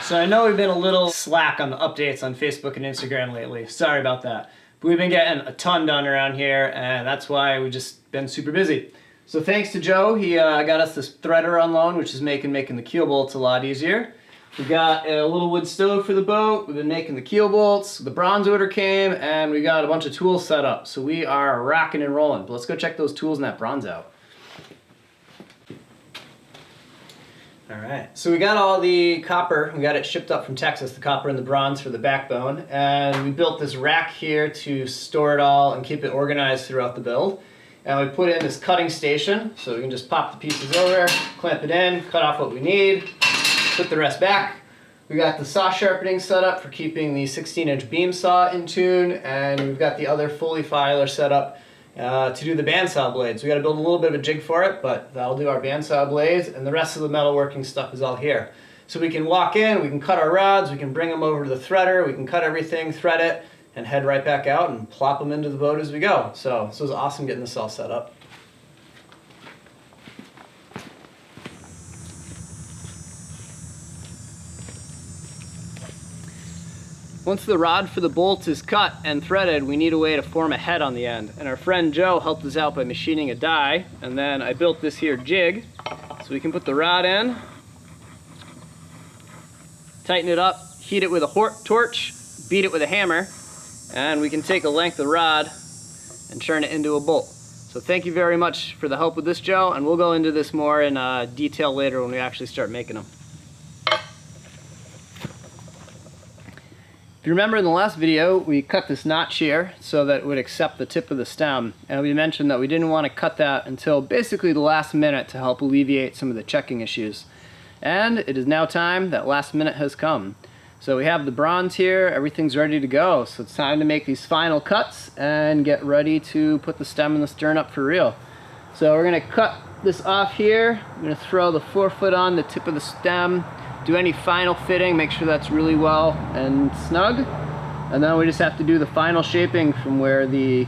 So I know we've been a little slack on the updates on Facebook and Instagram lately. Sorry about that. But we've been getting a ton done around here, and that's why we've just been super busy. So thanks to Joe, he got us this threader on loan, which is making the keel bolts a lot easier. We got a little wood stove for the boat. We've been making the keel bolts. The bronze order came, and we got a bunch of tools set up. So we are rocking and rolling. But let's go check those tools and that bronze out. All right, so we got all the copper. We got it shipped up from Texas, the copper and the bronze for the backbone. And we built this rack here to store it all and keep it organized throughout the build. And we put in this cutting station, so we can just pop the pieces over, clamp it in, cut off what we need, put the rest back. We got the saw sharpening set up for keeping the 16-inch beam saw in tune, and we've got the other Foley filer set up to do the bandsaw blades. We got to build a little bit of a jig for it, but that'll do our bandsaw blades, and the rest of the metalworking stuff is all here. So we can walk in, we can cut our rods, we can bring them over to the threader, we can cut everything, thread it, and head right back out and plop them into the boat as we go. So this was awesome getting this all set up. Once the rod for the bolt is cut and threaded, we need a way to form a head on the end. And our friend Joe helped us out by machining a die. And then I built this here jig so we can put the rod in, tighten it up, heat it with a torch, beat it with a hammer, and we can take a length of rod and turn it into a bolt. So thank you very much for the help with this, Joe, and we'll go into this more in detail later when we actually start making them. If you remember in the last video, we cut this notch here so that it would accept the tip of the stem. And we mentioned that we didn't want to cut that until basically the last minute to help alleviate some of the checking issues. And it is now time, that last minute has come. So we have the bronze here, everything's ready to go. So it's time to make these final cuts and get ready to put the stem and the stern up for real. So we're gonna cut this off here. I'm gonna throw the forefoot on the tip of the stem, do any final fitting, make sure that's really well and snug. And then we just have to do the final shaping from where the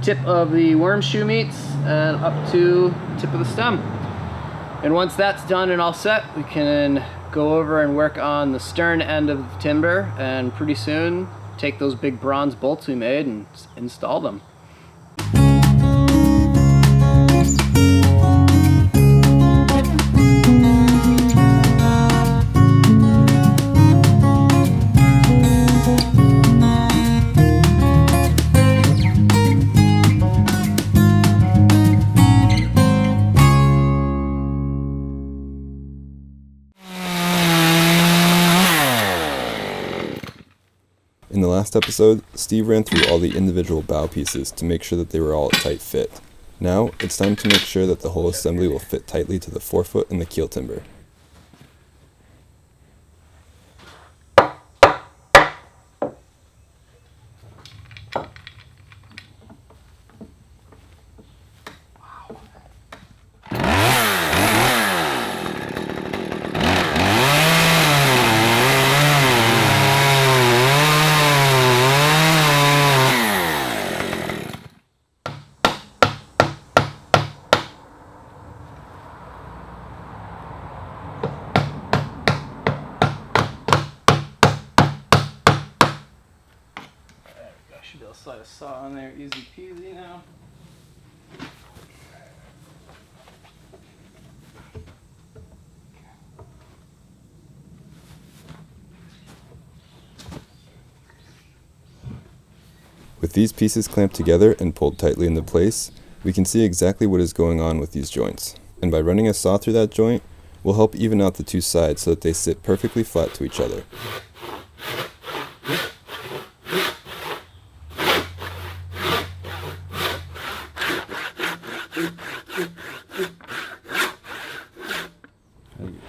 tip of the worm shoe meets and up to the tip of the stem. And once that's done and all set, we can go over and work on the stern end of the timber, and pretty soon take those big bronze bolts we made and install them. In the last episode, Steve ran through all the individual bow pieces to make sure that they were all a tight fit. Now, it's time to make sure that the whole assembly will fit tightly to the forefoot and the keel timber. Should be able to slide a saw on there, easy peasy now. With these pieces clamped together and pulled tightly into place, we can see exactly what is going on with these joints. And by running a saw through that joint, we'll help even out the two sides so that they sit perfectly flat to each other.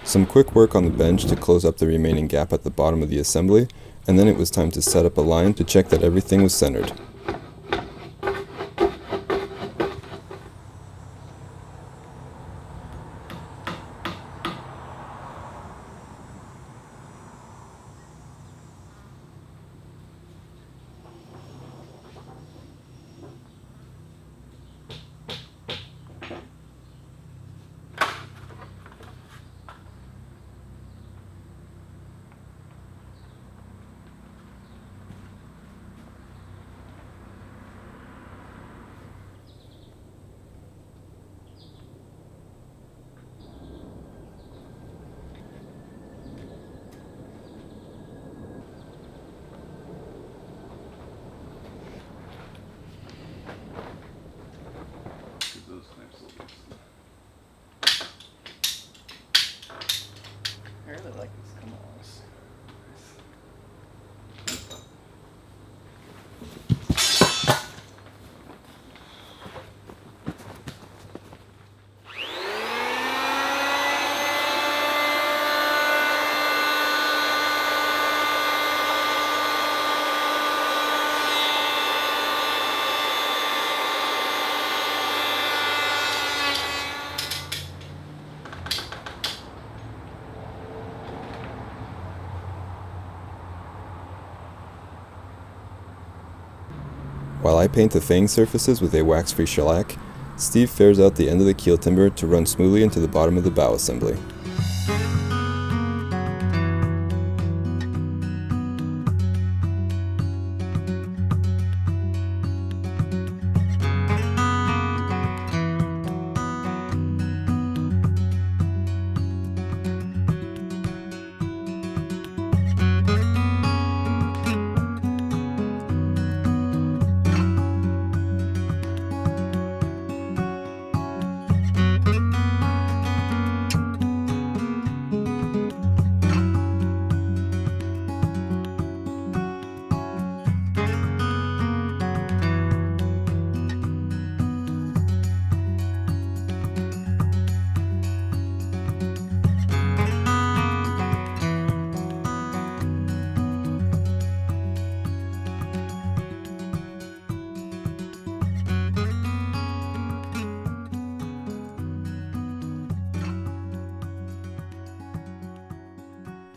Some quick work on the bench to close up the remaining gap at the bottom of the assembly, and then it was time to set up a line to check that everything was centered. While I paint the fang surfaces with a wax-free shellac, Steve fares out the end of the keel timber to run smoothly into the bottom of the bow assembly.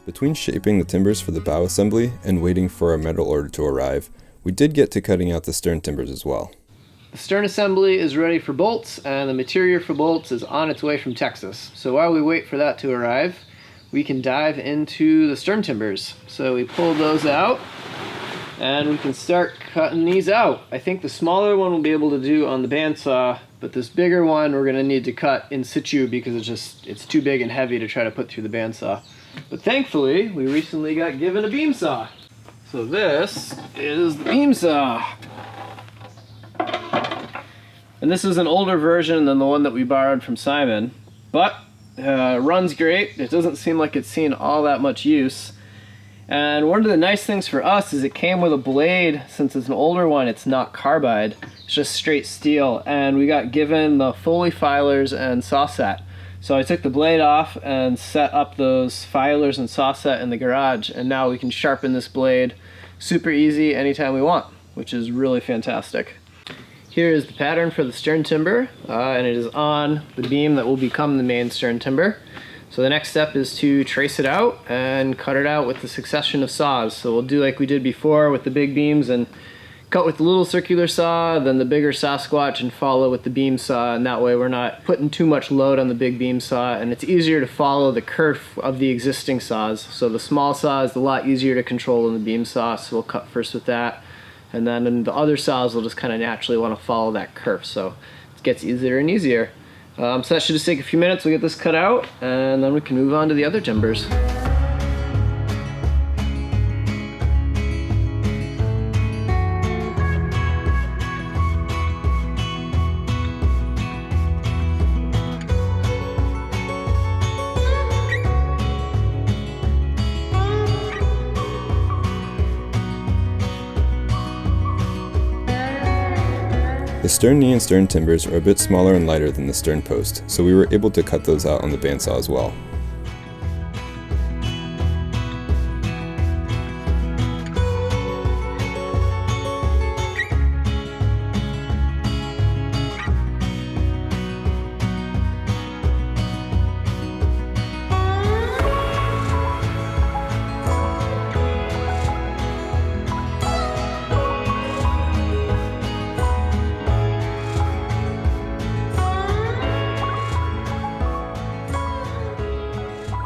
Between shaping the timbers for the bow assembly and waiting for our metal order to arrive, we did get to cutting out the stern timbers as well. The stern assembly is ready for bolts, and the material for bolts is on its way from Texas. So while we wait for that to arrive, we can dive into the stern timbers. So we pull those out, and we can start cutting these out. I think the smaller one we'll be able to do on the bandsaw, but this bigger one we're going to need to cut in situ because it's too big and heavy to try to put through the bandsaw. But thankfully, we recently got given a beam saw. So this is the beam saw. And this is an older version than the one that we borrowed from Simon, but runs great. It doesn't seem like it's seen all that much use. And one of the nice things for us is it came with a blade. Since it's an older one, it's not carbide, it's just straight steel. And we got given the Foley filers and saw set. So I took the blade off and set up those filers and saw set in the garage, and now we can sharpen this blade super easy anytime we want, which is really fantastic. Here is the pattern for the stern timber, and it is on the beam that will become the main stern timber. So the next step is to trace it out and cut it out with the succession of saws. So we'll do like we did before with the big beams and cut with the little circular saw, then the bigger Sasquatch, and follow with the beam saw, and that way we're not putting too much load on the big beam saw, and it's easier to follow the curve of the existing saws. So the small saw is a lot easier to control than the beam saw, so we'll cut first with that, and then in the other saws will just kind of naturally want to follow that curve, so it gets easier and easier. So that should just take a few minutes. We'll get this cut out, and then we can move on to the other timbers. The stern knee and stern timbers are a bit smaller and lighter than the stern post, so we were able to cut those out on the bandsaw as well.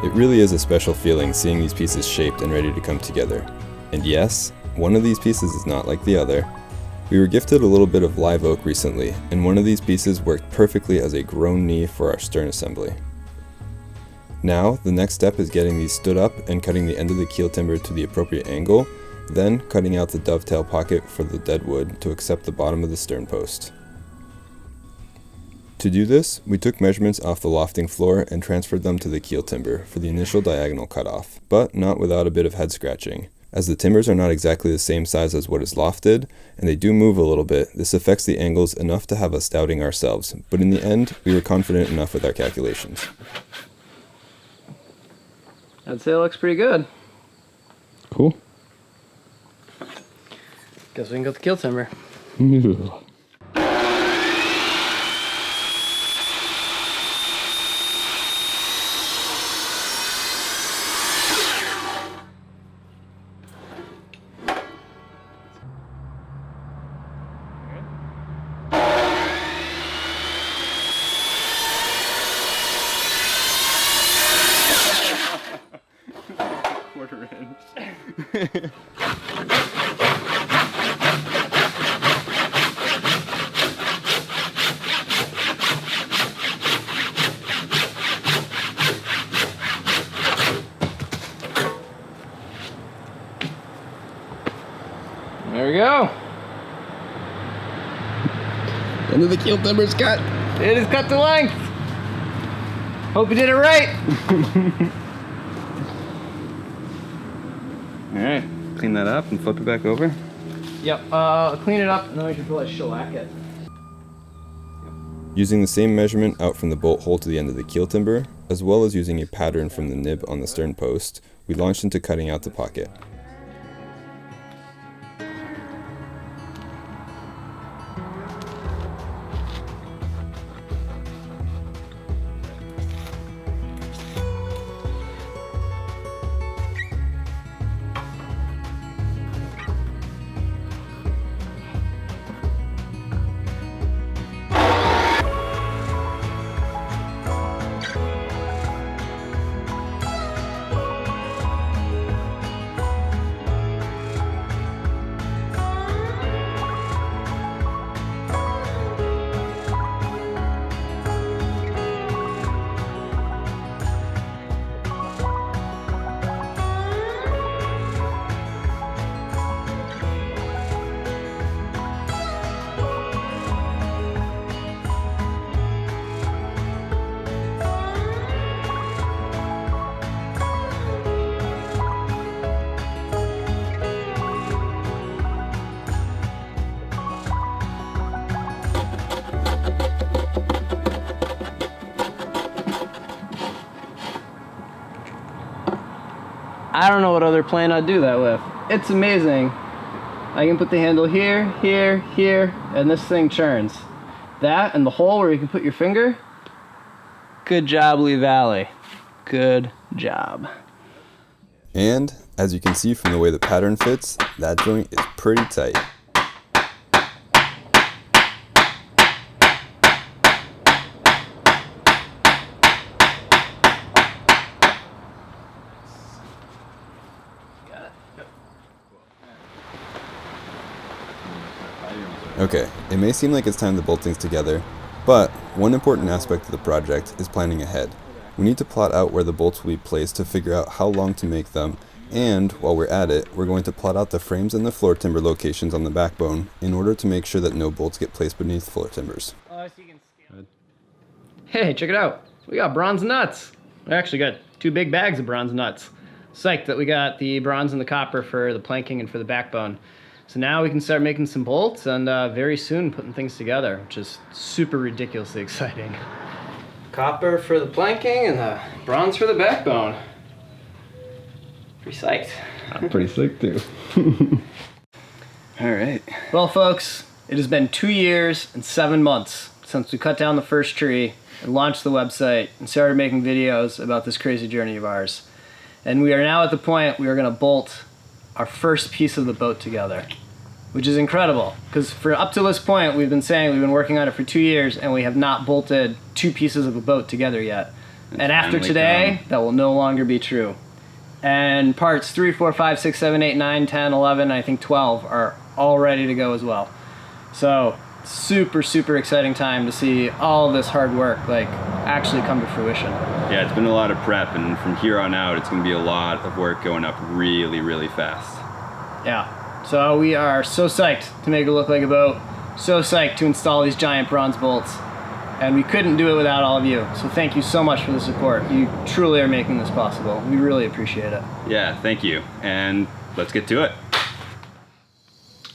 It really is a special feeling seeing these pieces shaped and ready to come together. And yes, one of these pieces is not like the other. We were gifted a little bit of live oak recently, and one of these pieces worked perfectly as a grown knee for our stern assembly. Now, the next step is getting these stood up and cutting the end of the keel timber to the appropriate angle, then cutting out the dovetail pocket for the dead wood to accept the bottom of the stern post. To do this, we took measurements off the lofting floor and transferred them to the keel timber for the initial diagonal cutoff, but not without a bit of head scratching. As the timbers are not exactly the same size as what is lofted, and they do move a little bit, this affects the angles enough to have us doubting ourselves, but in the end, we were confident enough with our calculations. I'd say it looks pretty good. Cool. Guess we can go with the keel timber. Ooh. go. End of the keel timber's cut. It is cut to length. Hope you did it right. All right, clean that up and flip it back over. Yep, clean it up and then we can probably shellac it. Using the same measurement out from the bolt hole to the end of the keel timber, as well as using a pattern from the nib on the stern post, we launched into cutting out the pocket. I don't know what other plane I'd do that with. It's amazing. I can put the handle here, here, here, and this thing churns. That and the hole where you can put your finger. Good job, Lee Valley. Good job. And, as you can see from the way the pattern fits, that joint is pretty tight. Okay, it may seem like it's time to bolt things together, but one important aspect of the project is planning ahead. We need to plot out where the bolts will be placed to figure out how long to make them, and while we're at it, we're going to plot out the frames and the floor timber locations on the backbone in order to make sure that no bolts get placed beneath floor timbers. Hey, check it out. We got bronze nuts. We actually got 2 big bags of bronze nuts. Psyched that we got the bronze and the copper for the planking and for the backbone. So now we can start making some bolts and very soon putting things together, which is super ridiculously exciting. Copper for the planking and the bronze for the backbone. Pretty psyched. I'm pretty sick too. All right. Well, folks, it has been 2 years and 7 months since we cut down the first tree and launched the website and started making videos about this crazy journey of ours. And we are now at the point we are going to bolt our first piece of the boat together, which is incredible because for up to this point we've been working on it for 2 years and we have not bolted 2 pieces of a boat together yet. And after today, that will no longer be true. And parts 3, 4, 5, 6, 7, 8, 9, 10, 11, I think 12 are all ready to go as well. So super, super exciting time to see all of this hard work actually come to fruition. Yeah, it's been a lot of prep, and from here on out, it's going to be a lot of work going up really, really fast. Yeah, so we are so psyched to make it look like a boat, so psyched to install these giant bronze bolts, and we couldn't do it without all of you. So thank you so much for the support. You truly are making this possible. We really appreciate it. Yeah, thank you, and let's get to it.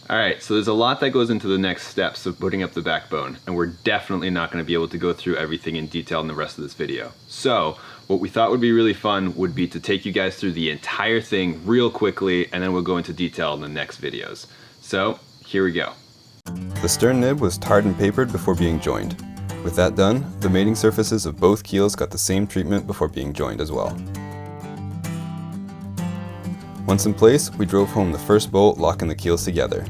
All right, so there's a lot that goes into the next steps of putting up the backbone, and we're definitely not going to be able to go through everything in detail in the rest of this video. So what we thought would be really fun would be to take you guys through the entire thing real quickly, and then we'll go into detail in the next videos. So here we go. The stern nib was tarred and papered before being joined. With that done, the mating surfaces of both keels got the same treatment before being joined as well. Once in place, we drove home the first bolt locking the keels together.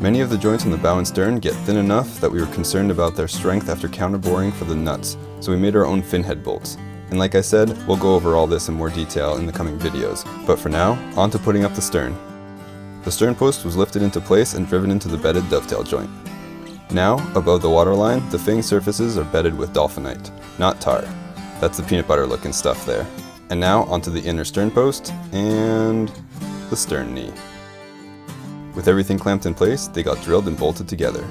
Many of the joints on the bow and stern get thin enough that we were concerned about their strength after counterboring for the nuts, so we made our own finhead bolts. And like I said, we'll go over all this in more detail in the coming videos. But for now, on to putting up the stern. The stern post was lifted into place and driven into the bedded dovetail joint. Now, above the waterline, the fang surfaces are bedded with dolphinite, not tar. That's the peanut butter looking stuff there. And now onto the inner stern post and the stern knee. With everything clamped in place, they got drilled and bolted together.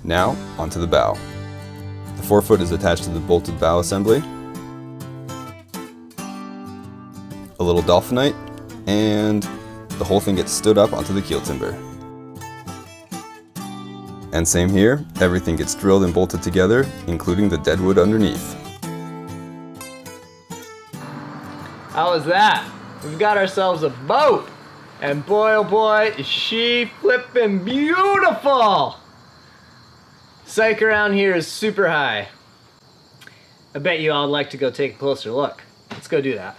Now, onto the bow. The forefoot is attached to the bolted bow assembly. A little dolphinite, and the whole thing gets stood up onto the keel timber. And same here, everything gets drilled and bolted together, including the dead wood underneath. How was that? We've got ourselves a boat! And boy oh boy, is she flippin' beautiful! Psych around here is super high. I bet you all would like to go take a closer look. Let's go do that.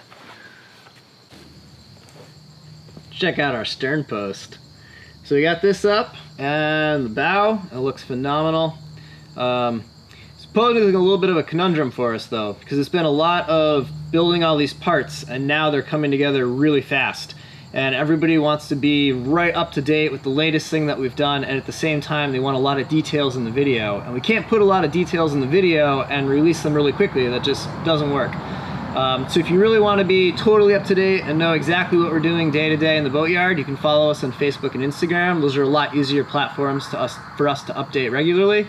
Check out our stern post. So we got this up and the bow, it looks phenomenal. It's probably a little bit of a conundrum for us though, because it's been a lot of building all these parts and now they're coming together really fast. And everybody wants to be right up to date with the latest thing that we've done, and at the same time they want a lot of details in the video. And we can't put a lot of details in the video and release them really quickly, that just doesn't work. So if you really want to be totally up to date and know exactly what we're doing day to day in the boatyard, you can follow us on Facebook and Instagram. Those are a lot easier platforms for us to update regularly.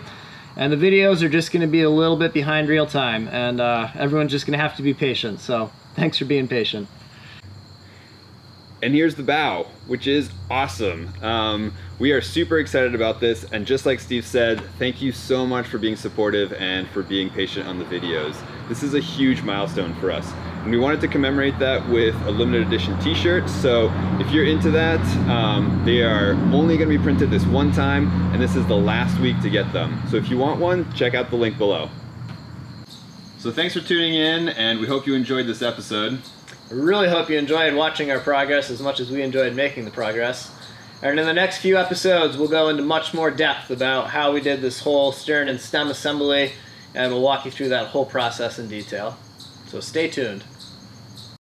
And the videos are just going to be a little bit behind real time, and everyone's just going to have to be patient. So thanks for being patient. And here's the bow, which is awesome. We are super excited about this, and just like Steve said, thank you so much for being supportive and for being patient on the videos. This is a huge milestone for us, and we wanted to commemorate that with a limited edition t-shirt. So if you're into that, they are only going to be printed this one time, and this is the last week to get them. So if you want one, check out the link below. So thanks for tuning in, and we hope you enjoyed this episode. I really hope you enjoyed watching our progress as much as we enjoyed making the progress. And in the next few episodes, we'll go into much more depth about how we did this whole stern and stem assembly, and we'll walk you through that whole process in detail. So stay tuned.